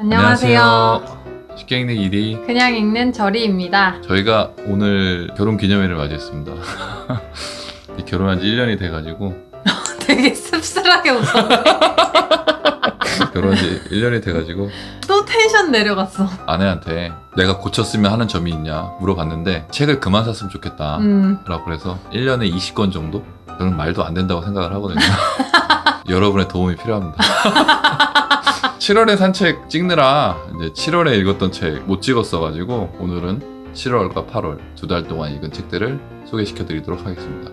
안녕하세요. 쉽게 읽는 1위 그냥 읽는 저리입니다. 저희가 오늘 결혼 기념일을 맞이했습니다. 결혼한 지 1년이 돼가지고 되게 씁쓸하게 웃었네. 결혼한 지 1년이 돼가지고 또 텐션 내려갔어. 아내한테 내가 고쳤으면 하는 점이 있냐 물어봤는데 책을 그만 샀으면 좋겠다 라고 그래서 1년에 20권 정도? 저는 말도 안 된다고 생각을 하거든요. 여러분의 도움이 필요합니다. 7월에 산 책 찍느라 이제 7월에 읽었던 책 못 찍었어가지고 오늘은 7월과 8월 2달 동안 읽은 책들을 소개시켜 드리도록 하겠습니다.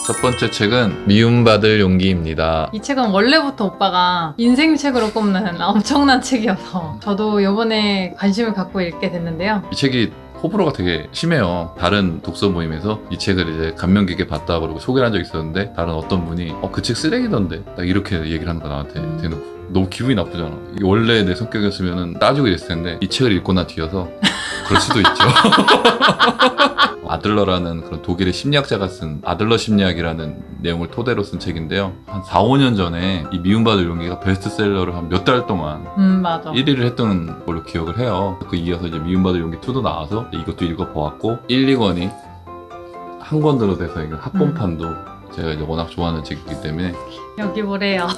첫 번째 책은 미움받을 용기입니다. 이 책은 원래부터 오빠가 인생책으로 꼽는 엄청난 책이어서 저도 이번에 관심을 갖고 읽게 됐는데요. 이 책이 호불호가 되게 심해요. 다른 독서 모임에서 이 책을 이제 감명 깊게 봤다 그러고 소개를 한 적이 있었는데 다른 어떤 분이 그 책 쓰레기던데 딱 이렇게 얘기를 하는 거야 나한테 대놓고. 너무 기분이 나쁘잖아. 이게 원래 내 성격이었으면 따지고 이랬을 텐데 이 책을 읽고 나 뒤여서 그럴 수도 있죠. 아들러라는 그런 독일의 심리학자가 쓴 아들러 심리학이라는 내용을 토대로 쓴 책인데요. 한 4, 5년 전에 이 미움받을 용기가 베스트셀러를 한 몇 달 동안 맞아. 1위를 했던 걸로 기억을 해요. 그 이어서 이제 미움받을 용기 2도 나와서 이것도 읽어보았고 1, 2권이 한 권으로 돼서 이거 학본판도 제가 이제 워낙 좋아하는 책이기 때문에 여기 보래요.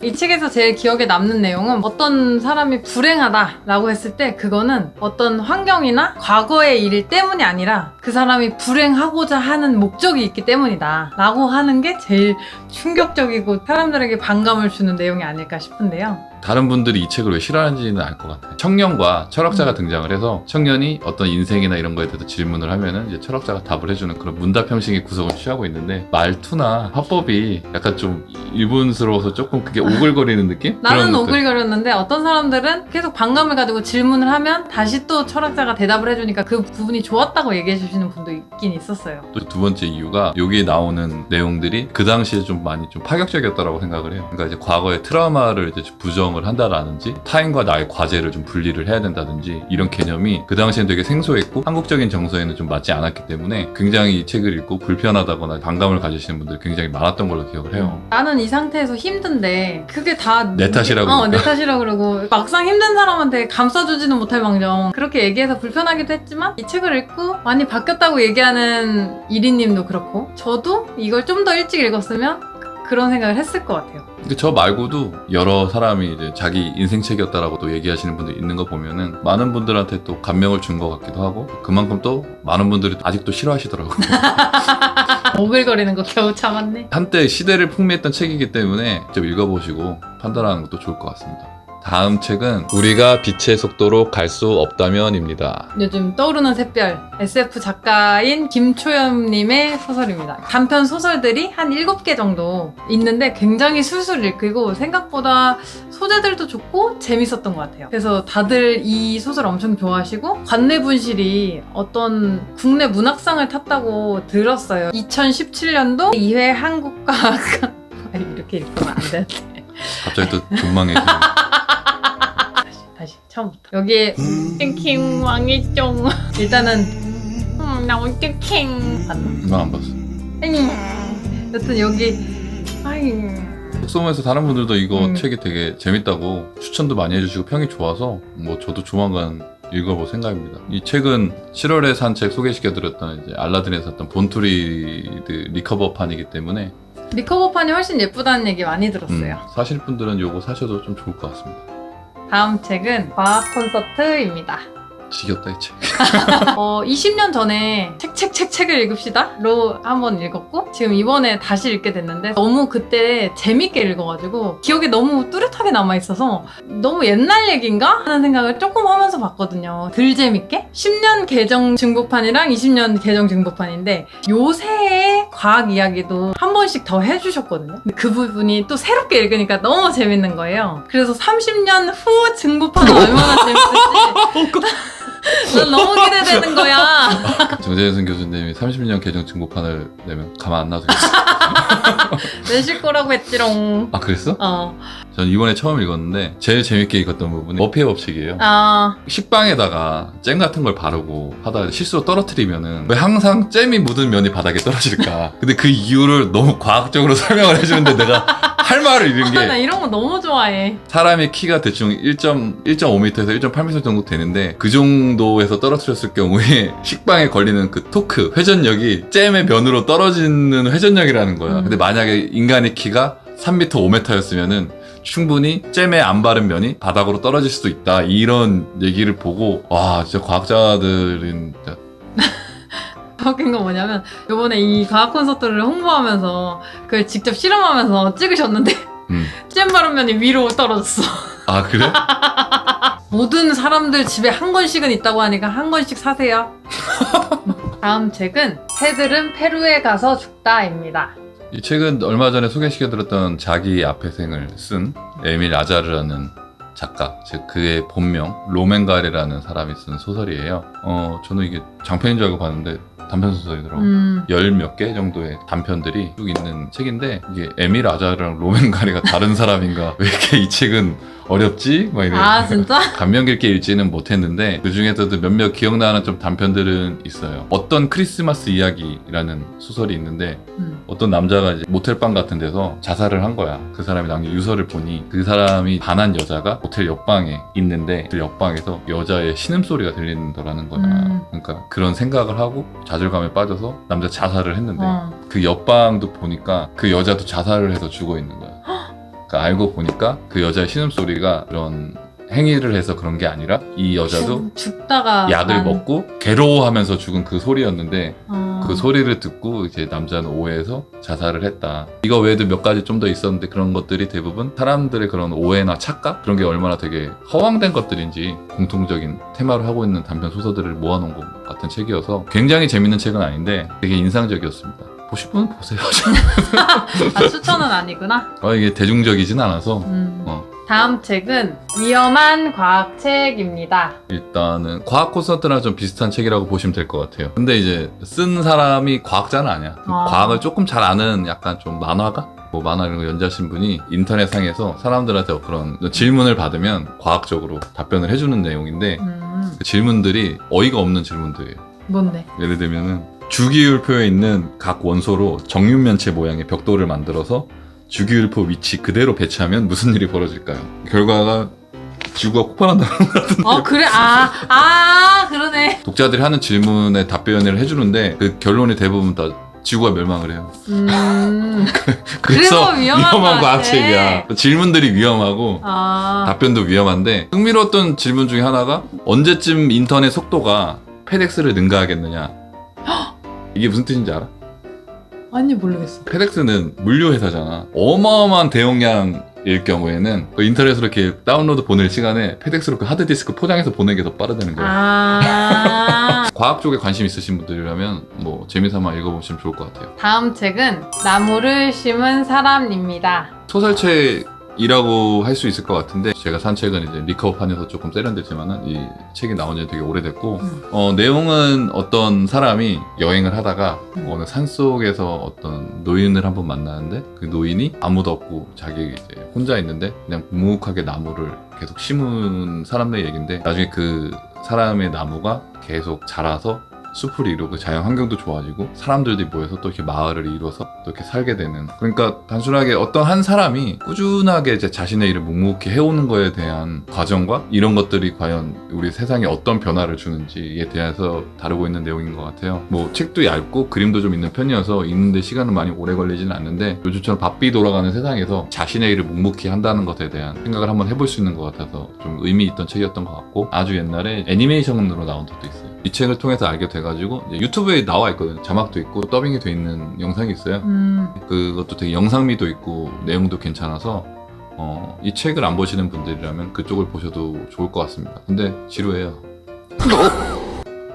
이 책에서 제일 기억에 남는 내용은 어떤 사람이 불행하다라고 했을 때 그거는 어떤 환경이나 과거의 일 때문이 아니라 그 사람이 불행하고자 하는 목적이 있기 때문이다 라고 하는 게 제일 충격적이고 사람들에게 반감을 주는 내용이 아닐까 싶은데요. 다른 분들이 이 책을 왜 싫어하는지는 알 것 같아요. 청년과 철학자가 등장을 해서 청년이 어떤 인생이나 이런 거에 대해서 질문을 하면은 이제 철학자가 답을 해주는 그런 문답 형식의 구성을 취하고 있는데 말투나 화법이 약간 좀 일본스러워서 조금 그게 오글거리는 느낌? 나는 그런 오글거렸는데 어떤 사람들은 계속 반감을 가지고 질문을 하면 다시 또 철학자가 대답을 해주니까 그 부분이 좋았다고 얘기해 주시는 분도 있긴 있었어요. 또 두 번째 이유가 여기에 나오는 내용들이 그 당시에 좀 많이 좀 파격적이었다고 생각을 해요. 그러니까 이제 과거의 트라우마를 이제 부정을 한다라든지 타인과 나의 과제를 좀 분리를 해야 된다든지 이런 개념이 그 당시엔 되게 생소했고 한국적인 정서에는 좀 맞지 않았기 때문에 굉장히 이 책을 읽고 불편하다거나 반감을 가지시는 분들이 굉장히 많았던 걸로 기억을 해요. 나는 이 상태에서 힘든데 그게 다 내 탓이라고 내 탓이라고 그러고 막상 힘든 사람한테 감싸주지는 못할 망정 그렇게 얘기해서 불편하기도 했지만 이 책을 읽고 많이 바뀌었다고 얘기하는 이리님도 그렇고 저도 이걸 좀 더 일찍 읽었으면 그런 생각을 했을 것 같아요. 근데 저 말고도 여러 사람이 이제 자기 인생책이었다라고 또 얘기하시는 분들 있는 거 보면은 많은 분들한테 또 감명을 준 것 같기도 하고 그만큼 또 많은 분들이 아직도 싫어하시더라고요. 오글거리는 거 겨우 참았네. 한때 시대를 풍미했던 책이기 때문에 좀 읽어보시고 판단하는 것도 좋을 것 같습니다. 다음 책은 우리가 빛의 속도로 갈 수 없다면입니다. 요즘 떠오르는 샛별 SF 작가인 김초연님의 소설입니다. 단편 소설들이 한 7개 정도 있는데 굉장히 술술 읽히고 생각보다 소재들도 좋고 재밌었던 것 같아요. 그래서 다들 이 소설 엄청 좋아하시고 관내분실이 어떤 국내 문학상을 탔다고 들었어요. 2017년도 2회 한국과학관 이렇게 읽으면 안 되는데 갑자기 또 존망해지는 다시 처음부터 여기에 킹 왕이쫑 일단은 나 어떡해 봤나? 이건 안 봤어. 여튼 여기 속소문에서 다른 분들도 이거 책이 되게 재밌다고 추천도 많이 해주시고 평이 좋아서 뭐 저도 조만간 읽어볼 생각입니다. 이 책은 7월에 산 책 소개시켜드렸던 이제 알라딘에서 샀던 본투리드 리커버판이기 때문에 리커버판이 훨씬 예쁘다는 얘기 많이 들었어요. 사실 분들은 이거 사셔도 좀 좋을 것 같습니다. 다음 책은 과학 콘서트입니다. 지겹다 이 책. 20년 전에 책을 읽읍시다로 한번 읽었고 지금 이번에 다시 읽게 됐는데 너무 그때 재밌게 읽어가지고 기억에 너무 뚜렷하게 남아있어서 너무 옛날 얘기인가? 하는 생각을 조금 하면서 봤거든요. 덜 재밌게? 10년 개정 중복판이랑 20년 개정 중복판인데 요새의 과학 이야기도 한 번씩 더 해주셨거든요. 근데 그 부분이 또 새롭게 읽으니까 너무 재밌는 거예요. 그래서 30년 후 중복판은 얼마나 재밌을지 난 너무 기대되는 거야. 정재선 교수님이 30년 개정 중복판을 내면 가만 안 놔두겠어. 내실 거라고 했지롱. 아 그랬어? 전 이번에 처음 읽었는데 제일 재밌게 읽었던 부분이 머피의 법칙이에요. 아, 식빵에다가 잼 같은 걸 바르고 하다가 실수로 떨어뜨리면은 왜 항상 잼이 묻은 면이 바닥에 떨어질까? 근데 그 이유를 너무 과학적으로 설명을 해주는데 내가 할 말을 잃은 나 게 이런 거 너무 좋아해. 사람의 키가 대충 1.5m에서 1.8m 정도 되는데 그 정도에서 떨어뜨렸을 경우에 식빵에 걸리는 그 토크, 회전력이 잼의 면으로 떨어지는 회전력이라는 거야. 근데 만약에 인간의 키가 3m, 5m였으면은 충분히 잼에 안 바른 면이 바닥으로 떨어질 수도 있다. 이런 얘기를 보고 와 진짜 과학자들은 진짜 웃긴 건 뭐냐면 요번에 이 과학 콘서트를 홍보하면서 그걸 직접 실험하면서 찍으셨는데 잼 바른 면이 위로 떨어졌어. 아 그래? 모든 사람들 집에 한 권씩은 있다고 하니까 한 권씩 사세요. 다음 책은 새들은 페루에 가서 죽다입니다. 이 책은 얼마 전에 소개시켜드렸던 자기 앞의 생을 쓴 에밀 아자르라는 작가, 즉 그의 본명 로맨가레라는 사람이 쓴 소설이에요. 저는 이게 장편인 줄 알고 봤는데 단편 소설이더라고. 열 몇 개 정도의 단편들이 쭉 있는 책인데 이게 에밀 아자르랑 로맨가레가 다른 사람인가? 왜 이렇게 이 책은 어렵지? 막 이래. 아 진짜? 감명 깊게 읽지는 못했는데 그 중에서도 몇몇 기억나는 좀 단편들은 있어요. 어떤 크리스마스 이야기라는 소설이 있는데 어떤 남자가 이제 모텔방 같은 데서 자살을 한 거야. 그 사람이 남긴 유서를 보니 그 사람이 반한 여자가 모텔 옆방에 있는데 그 옆방에서 여자의 신음소리가 들리는더라는 거야. 그러니까 그런 생각을 하고 좌절감에 빠져서 남자 자살을 했는데 그 옆방도 보니까 그 여자도 자살을 해서 죽어 있는 거야. 그러니까 알고 보니까 그 여자의 신음소리가 그런 행위를 해서 그런 게 아니라 이 여자도 죽다가 약을 먹고 괴로워하면서 죽은 그 소리였는데 어... 그 소리를 듣고 이제 남자는 오해해서 자살을 했다. 이거 외에도 몇 가지 좀 더 있었는데 그런 것들이 대부분 사람들의 그런 오해나 착각? 그런 게 얼마나 되게 허황된 것들인지 공통적인 테마를 하고 있는 단편 소설들을 모아놓은 것 같은 책이어서 굉장히 재밌는 책은 아닌데 되게 인상적이었습니다. 보실 분은 보세요. 아, 추천은 아니구나. 이게 대중적이진 않아서 다음 책은 위험한 과학책입니다. 일단은 과학 콘서트랑 좀 비슷한 책이라고 보시면 될 것 같아요. 근데 이제 쓴 사람이 과학자는 아니야. 과학을 조금 잘 아는 약간 좀 만화가? 뭐 만화 이런 거 연재하신 분이 인터넷상에서 사람들한테 그런 질문을 받으면 과학적으로 답변을 해주는 내용인데 그 질문들이 어이가 없는 질문들이에요. 뭔데? 예를 들면은 주기율표에 있는 각 원소로 정육면체 모양의 벽돌을 만들어서 주기율표 위치 그대로 배치하면 무슨 일이 벌어질까요? 결과가 지구가 폭발한다는 것 같은데. 그래? 그러네. 독자들이 하는 질문에 답변을 해주는데 그 결론이 대부분 다 지구가 멸망을 해요. 그래서 위험한 과학책이야. 질문들이 위험하고 답변도 위험한데 흥미로웠던 질문 중에 하나가 언제쯤 인터넷 속도가 페덱스를 능가하겠느냐. 이게 무슨 뜻인지 알아? 아니 모르겠어. 페덱스는 물류 회사잖아. 어마어마한 대용량일 경우에는 그 인터넷으로 이렇게 다운로드 보낼 시간에 페덱스로 그 하드디스크 포장해서 보내는 게 더 빠르다는 거야. 과학 쪽에 관심 있으신 분들이라면 뭐 재미삼아 읽어보시면 좋을 것 같아요. 다음 책은 나무를 심은 사람입니다. 소설책이라고 할 수 있을 것 같은데 제가 산 책은 이제 리커버판에서 조금 세련됐지만은 이 책이 나온 지 되게 오래됐고 내용은 어떤 사람이 여행을 하다가 어느 산속에서 어떤 노인을 한번 만나는데 그 노인이 아무도 없고 자기 이제 혼자 있는데 그냥 묵묵하게 나무를 계속 심은 사람의 얘기인데 나중에 그 사람의 나무가 계속 자라서 숲을 이루고 자연 환경도 좋아지고 사람들이 모여서 또 이렇게 마을을 이루어서 또 이렇게 살게 되는, 그러니까 단순하게 어떤 한 사람이 꾸준하게 이제 자신의 일을 묵묵히 해오는 거에 대한 과정과 이런 것들이 과연 우리 세상에 어떤 변화를 주는지에 대해서 다루고 있는 내용인 것 같아요. 뭐 책도 얇고 그림도 좀 있는 편이어서 읽는데 시간은 많이 오래 걸리지는 않는데 요즘처럼 바삐 돌아가는 세상에서 자신의 일을 묵묵히 한다는 것에 대한 생각을 한번 해볼 수 있는 것 같아서 좀 의미 있던 책이었던 것 같고, 아주 옛날에 애니메이션으로 나온 적도 있어요. 이 책을 통해서 알게 돼가지고 이제 유튜브에 나와 있거든요. 자막도 있고 더빙이 돼 있는 영상이 있어요. 그것도 되게 영상미도 있고 내용도 괜찮아서 이 책을 안 보시는 분들이라면 그쪽을 보셔도 좋을 것 같습니다. 근데 지루해요.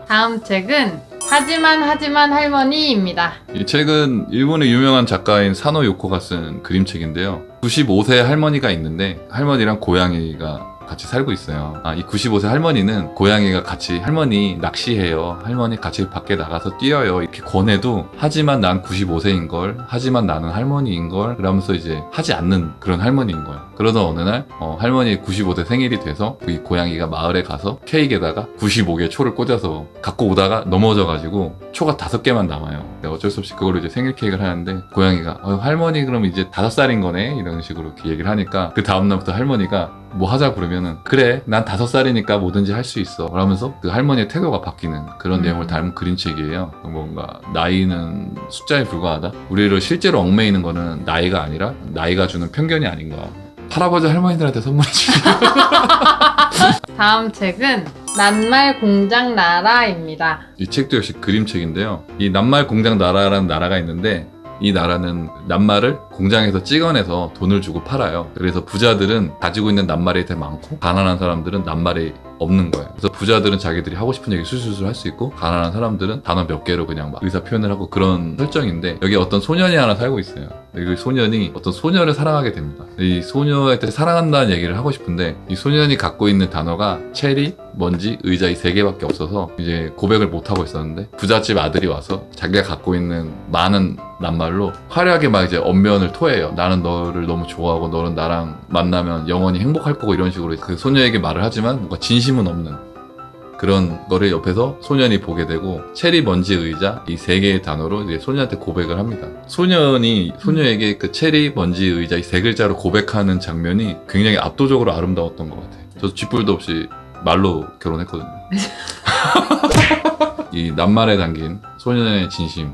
다음 책은 하지만 할머니입니다. 이 책은 일본의 유명한 작가인 사노 요코가 쓴 그림책인데요. 95세 할머니가 있는데 할머니랑 고양이가 같이 살고 있어요. 이 95세 할머니는 고양이가 같이 할머니 낚시해요. 할머니 같이 밖에 나가서 뛰어요. 이렇게 권해도 하지만 난 95세인 걸, 하지만 나는 할머니인 걸, 그러면서 이제 하지 않는 그런 할머니인 거예요. 그러던 어느 날 할머니 95세 생일이 돼서 이 고양이가 마을에 가서 케이크에다가 95개 초를 꽂아서 갖고 오다가 넘어져가지고 초가 5개만 남아요. 어쩔 수 없이 그걸로 이제 생일 케이크를 하는데 고양이가 할머니 그럼 이제 5살인 거네 이런 식으로 이렇게 얘기를 하니까 그 다음날부터 할머니가 뭐 하자 그러면은 그래 난 5살이니까 뭐든지 할 수 있어 그러면서 그 할머니의 태도가 바뀌는 그런 내용을 담은 그림책이에요. 뭔가 나이는 숫자에 불과하다. 우리를 실제로 얽매이는 거는 나이가 아니라 나이가 주는 편견이 아닌가. 할아버지 할머니들한테 선물해 주시. 다음 책은 낱말 공장 나라입니다. 이 책도 역시 그림책인데요. 이 낱말 공장 나라라는 나라가 있는데 이 나라는 낱말을 공장에서 찍어내서 돈을 주고 팔아요. 그래서 부자들은 가지고 있는 낱말이 되게 많고 가난한 사람들은 낱말이 없는 거예요. 그래서 부자들은 자기들이 하고 싶은 얘기 술술술 할 수 있고 가난한 사람들은 단어 몇 개로 그냥 막 의사 표현을 하고 그런 설정인데 여기 어떤 소년이 하나 살고 있어요. 이 소년이 어떤 소녀를 사랑하게 됩니다. 이 소녀한테 사랑한다는 얘기를 하고 싶은데 이 소년이 갖고 있는 단어가 체리, 먼지, 의자 이 3개밖에 없어서 이제 고백을 못 하고 있었는데 부잣집 아들이 와서 자기가 갖고 있는 많은 낱말로 화려하게 막 이제 언변을 토해요. 나는 너를 너무 좋아하고 너는 나랑 만나면 영원히 행복할 거고 이런 식으로 그 소녀에게 말을 하지만 뭔가 진심은 없는 그런 거를 옆에서 소년이 보게 되고 체리, 먼지, 의자 이 3개의 단어로 이제 소녀한테 고백을 합니다. 소년이 소녀에게 그 체리, 먼지, 의자 이 3글자로 고백하는 장면이 굉장히 압도적으로 아름다웠던 것 같아요. 저도 쥐뿔도 없이 말로 결혼했거든요. 이 낱말에 담긴 소년의 진심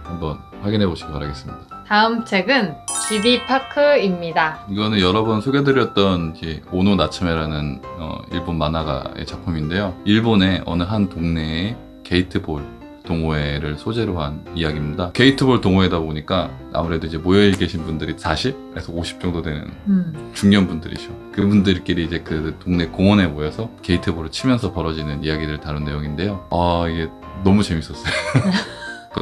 한번 확인해 보시기 바라겠습니다. 다음 책은 GD파크입니다. 이거는 여러 번 소개드렸던 오노 나츠메라는 일본 만화가의 작품인데요. 일본의 어느 한 동네에 게이트볼 동호회를 소재로 한 이야기입니다. 게이트볼 동호회다 보니까 아무래도 이제 모여 계신 분들이 40에서 50 정도 되는 중년분들이죠. 그분들끼리 이제 그 동네 공원에 모여서 게이트볼을 치면서 벌어지는 이야기를 다룬 내용인데요. 이게 너무 재밌었어요.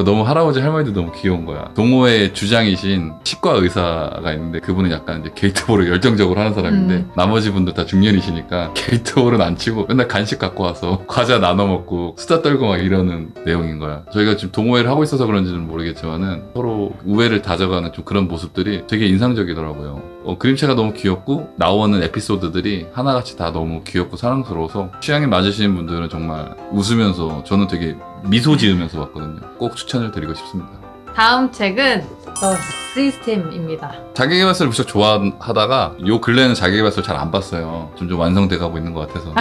너무 할아버지 할머니도 너무 귀여운 거야. 동호회 주장이신 치과 의사가 있는데 그분은 약간 이제 게이트볼을 열정적으로 하는 사람인데 나머지 분들 다 중년이시니까 게이트볼은 안 치고 맨날 간식 갖고 와서 과자 나눠 먹고 수다 떨고 막 이러는 내용인 거야. 저희가 지금 동호회를 하고 있어서 그런지는 모르겠지만은 서로 우애를 다져가는 좀 그런 모습들이 되게 인상적이더라고요. 그림체가 너무 귀엽고 나오는 에피소드들이 하나같이 다 너무 귀엽고 사랑스러워서 취향에 맞으시는 분들은 정말 웃으면서 저는 되게 미소 지으면서 봤거든요. 꼭 추천을 드리고 싶습니다. 다음 책은 The System입니다. 자기계발서를 무척 좋아하다가 요 근래는 자기계발서를 잘 안 봤어요. 점점 완성돼 가고 있는 것 같아서.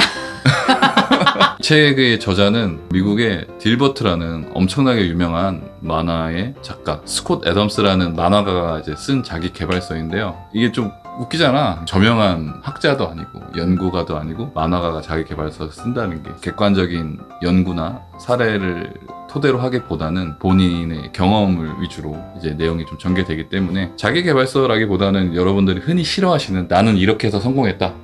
이 책의 저자는 미국의 딜버트라는 엄청나게 유명한 만화의 작가 스콧 애덤스라는 만화가가 이제 쓴 자기 개발서인데요. 이게 좀 웃기잖아. 저명한 학자도 아니고 연구가도 아니고 만화가가 자기 개발서 쓴다는 게 객관적인 연구나 사례를 토대로 하기보다는 본인의 경험을 위주로 이제 내용이 좀 전개되기 때문에 자기 개발서라기보다는 여러분들이 흔히 싫어하시는 나는 이렇게 해서 성공했다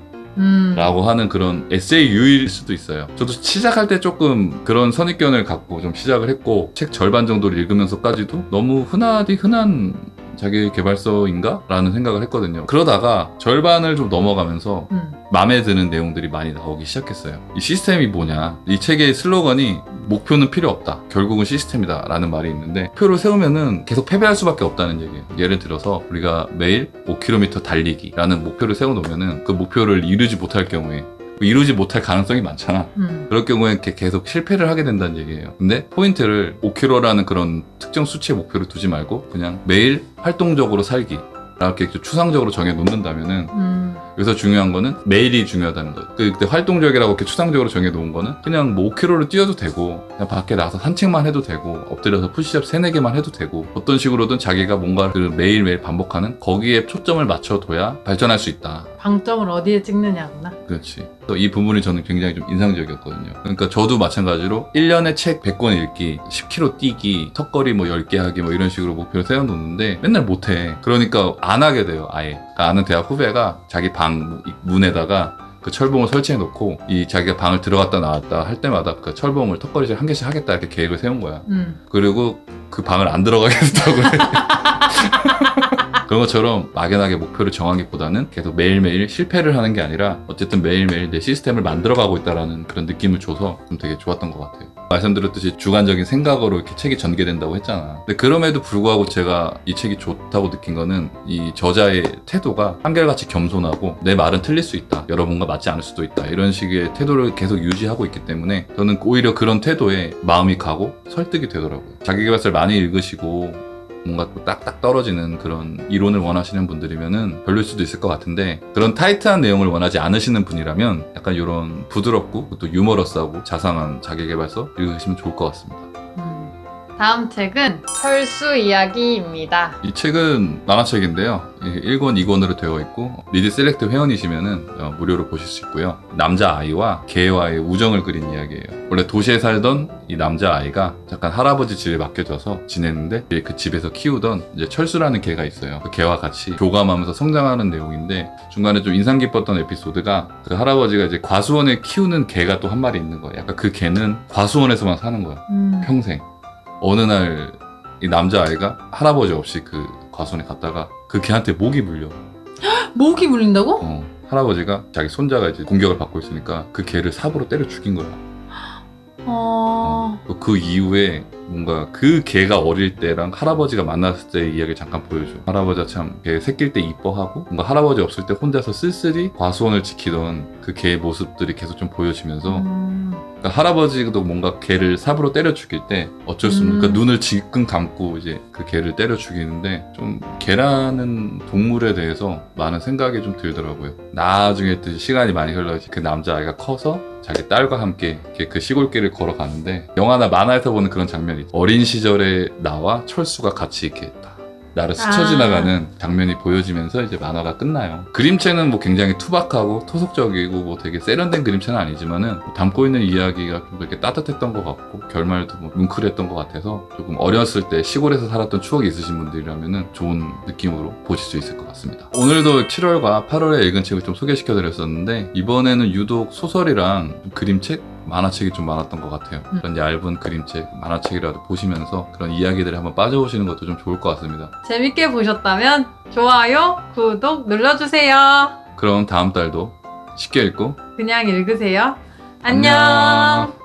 라고 하는 그런 에세이유일 수도 있어요. 저도 시작할 때 조금 그런 선입견을 갖고 좀 시작을 했고 책 절반 정도를 읽으면서까지도 너무 흔한 자기 개발서인가? 라는 생각을 했거든요. 그러다가 절반을 좀 넘어가면서 마음에 드는 내용들이 많이 나오기 시작했어요. 이 시스템이 뭐냐? 이 책의 슬로건이 목표는 필요 없다. 결국은 시스템이다. 라는 말이 있는데 목표를 세우면은 계속 패배할 수밖에 없다는 얘기예요. 예를 들어서 우리가 매일 5km 달리기 라는 목표를 세워놓으면은 그 목표를 이루지 못할 경우에 이루지 못할 가능성이 많잖아. 그럴 경우에 계속 실패를 하게 된다는 얘기예요. 근데 포인트를 5km라는 그런 특정 수치의 목표를 두지 말고 그냥 매일 활동적으로 살기 이렇게 추상적으로 정해 놓는다면은 여기서 중요한 거는 매일이 중요하다는 거. 그때 활동적이라고 이렇게 추상적으로 정해 놓은 거는 그냥 뭐 5km를 뛰어도 되고 그냥 밖에 나가서 산책만 해도 되고 엎드려서 푸시업 3-4개만 해도 되고 어떤 식으로든 자기가 뭔가 그 매일매일 반복하는 거기에 초점을 맞춰둬야 발전할 수 있다. 방점을 어디에 찍느냐구나. 그렇지. 또 이 부분이 저는 굉장히 좀 인상적이었거든요. 그러니까 저도 마찬가지로 1년에 책 100권 읽기, 10km 뛰기, 턱걸이 뭐 10개 하기 뭐 이런 식으로 목표를 세워놓는데 맨날 못해. 그러니까 안 하게 돼요, 아예. 그러니까 아는 대학 후배가 자기 방 문에다가 그 철봉을 설치해 놓고 이 자기가 방을 들어갔다 나왔다 할 때마다 그 철봉을 턱걸이를 한 개씩 하겠다 이렇게 계획을 세운 거야. 그리고 그 방을 안 들어가겠다고 그래. 그런 것처럼 막연하게 목표를 정하기보다는 계속 매일매일 실패를 하는 게 아니라 어쨌든 매일매일 내 시스템을 만들어가고 있다라는 그런 느낌을 줘서 좀 되게 좋았던 것 같아요. 말씀드렸듯이 주관적인 생각으로 이렇게 책이 전개된다고 했잖아. 근데 그럼에도 불구하고 제가 이 책이 좋다고 느낀 거는 이 저자의 태도가 한결같이 겸손하고 내 말은 틀릴 수 있다. 여러분과 맞지 않을 수도 있다. 이런 식의 태도를 계속 유지하고 있기 때문에 저는 오히려 그런 태도에 마음이 가고 설득이 되더라고요. 자기계발서를 많이 읽으시고 뭔가 또 딱딱 떨어지는 그런 이론을 원하시는 분들이면은 별로일 수도 있을 것 같은데 그런 타이트한 내용을 원하지 않으시는 분이라면 약간 이런 부드럽고 또 유머러스하고 자상한 자기계발서 읽으시면 좋을 것 같습니다. 다음 책은 철수 이야기입니다. 이 책은 만화책인데요. 1권, 2권으로 되어 있고 리드 셀렉트 회원이시면은 무료로 보실 수 있고요. 남자아이와 개와의 우정을 그린 이야기예요. 원래 도시에 살던 이 남자아이가 잠깐 할아버지 집에 맡겨져서 지냈는데 그 집에서 키우던 이제 철수라는 개가 있어요. 그 개와 같이 교감하면서 성장하는 내용인데 중간에 좀 인상 깊었던 에피소드가 그 할아버지가 이제 과수원에 키우는 개가 또 한 마리 있는 거예요. 약간 그 개는 과수원에서만 사는 거야. 평생. 어느 날 이 남자아이가 할아버지 없이 그 과수원에 갔다가 그 개한테 목이 물려. 목이 물린다고? 할아버지가 자기 손자가 이제 공격을 받고 있으니까 그 개를 삽으로 때려 죽인 거야. 그 이후에 뭔가 그 개가 어릴 때랑 할아버지가 만났을 때의 이야기를 잠깐 보여줘. 할아버지가 참 개 새낄 때 이뻐하고 뭔가 할아버지 없을 때 혼자서 쓸쓸히 과수원을 지키던 그 개의 모습들이 계속 좀 보여지면서 그러니까 할아버지도 뭔가 개를 삽으로 때려 죽일 때 어쩔 수 없는 그러니까 눈을 질끈 감고 이제 그 개를 때려 죽이는데 좀 개라는 동물에 대해서 많은 생각이 좀 들더라고요. 나중에 또 시간이 많이 흘러서 그 남자아이가 커서 자기 딸과 함께 이렇게 그 시골길을 걸어가는데 영화나 만화에서 보는 그런 장면이 어린 시절에 나와 철수가 같이 이렇게 나를 스쳐 지나가는 장면이 보여지면서 이제 만화가 끝나요. 그림체는 뭐 굉장히 투박하고 토속적이고 뭐 되게 세련된 그림체는 아니지만은 뭐 담고 있는 이야기가 좀 이렇게 따뜻했던 것 같고 결말도 뭐 뭉클했던 것 같아서 조금 어렸을 때 시골에서 살았던 추억이 있으신 분들이라면은 좋은 느낌으로 보실 수 있을 것 같습니다. 오늘도 7월과 8월에 읽은 책을 좀 소개시켜 드렸었는데 이번에는 유독 소설이랑 그림책 만화책이 좀 많았던 것 같아요. 그런 얇은 그림책, 만화책이라도 보시면서 그런 이야기들에 한번 빠져보시는 것도 좀 좋을 것 같습니다. 재밌게 보셨다면 좋아요, 구독 눌러주세요. 그럼 다음 달도 쉽게 읽고 그냥 읽으세요. 안녕. 안녕.